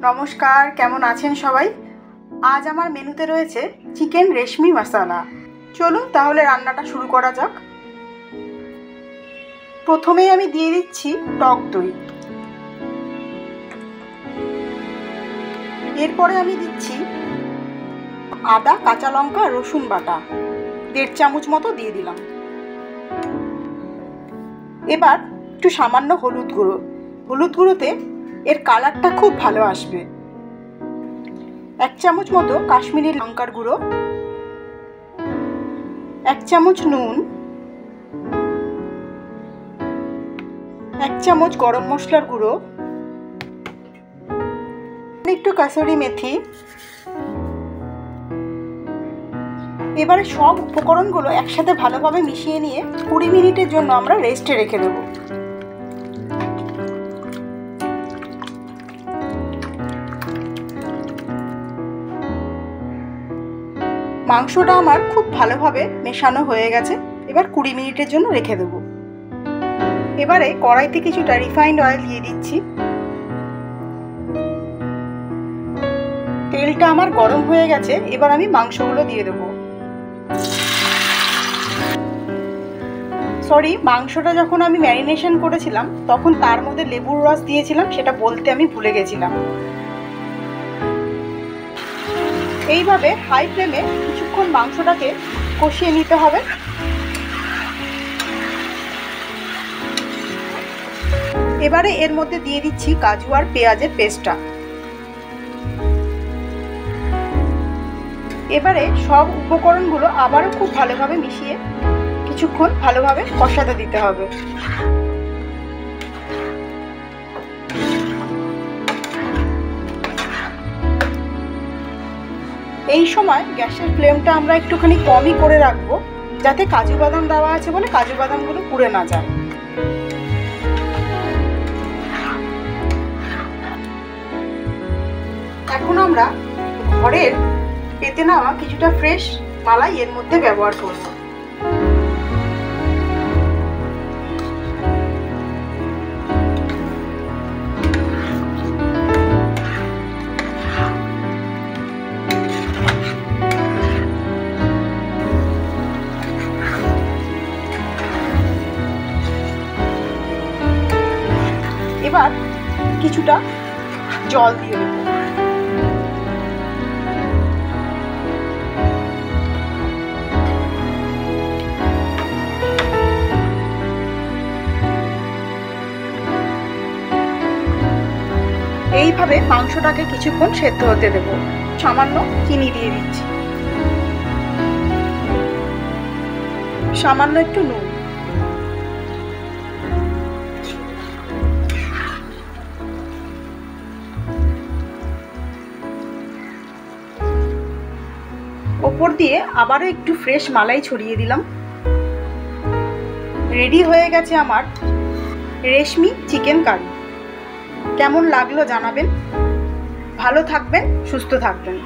নমস্কার, কেমন আছেন সবাই? আজ আমার মেনুতে রয়েছে চিকেন রেশমি মশলা। চলুন তাহলে রান্নাটা শুরু করা যাক। প্রথমেই আমি দিয়ে দিচ্ছি টক দই। এরপরে আমি দিচ্ছি আদা, কাঁচা লঙ্কা, রসুন বাটা 1.5 চামচ মতো দিয়ে দিলাম। এবার একটু সামান্য হলুদ গুঁড়োতে এর কালারটা খুব ভালো আসবে। 1 চামচ মতো কাশ্মীরি লঙ্কার গুঁড়ো, 1 চামচ নুন, 1 চামচ গরম মশলার গুঁড়ো, একটু কাসুরি মেথি। এবারে সব উপকরণগুলো একসাথে ভালোভাবে মিশিয়ে নিয়ে 20 মিনিটের জন্য আমরা রেস্টে রেখে দেব। মাংসটা আমার খুব ভালোভাবে মেশানো হয়ে গেছে। এবার 20 মিনিটের জন্য রেখে দেব। এবারে কড়াইতে কিছুটা রিফাইন্ড অয়েল দিয়ে দিচ্ছি। তেলটা আমার গরম হয়ে গেছে। এবার আমি মাংসগুলো দিয়ে দেব। মাংসটা যখন আমি ম্যারিনেশন করেছিলাম তখন তার মধ্যে লেবুর রস দিয়েছিলাম, সেটা বলতে আমি ভুলে গেছিলাম। এইভাবে হাই ফ্লেমে কিছুক্ষণ মাংসটাকে কষিয়ে নিতে হবে। এবারে এর মধ্যে দিয়ে দিচ্ছি কাজু আর পেঁয়াজের পেস্টটা। এবারে সব উপকরণগুলো আবারও খুব ভালোভাবে মিশিয়ে কিছুক্ষণ ভালোভাবে কষাতে দিতে হবে। এই সময় গ্যাসের ফ্লেমটা আমরা একটুখানি কমই করে রাখবো, যাতে কাজু বাদাম দেওয়া আছে বলে কাজু বাদামগুলো পুড়ে না যায়। এখন আমরা ঘরের পেতে নেওয়া কিছুটা ফ্রেশ মালাই এর মধ্যে ব্যবহার করব। এবার কিছুটা জল দিয়ে দেব। এইভাবে মাংসটাকে কিছুক্ষণ সেদ্ধ হতে দেব। সামান্য চিনি দিয়ে দিচ্ছি, সামান্য একটু নুন। ওপর দিয়ে আবারও একটু ফ্রেশ মালাই ছড়িয়ে দিলাম। রেডি হয়ে গেছে আমার রেশমি চিকেন কারি। কেমন লাগলো জানাবেন। ভালো থাকবেন, সুস্থ থাকবেন।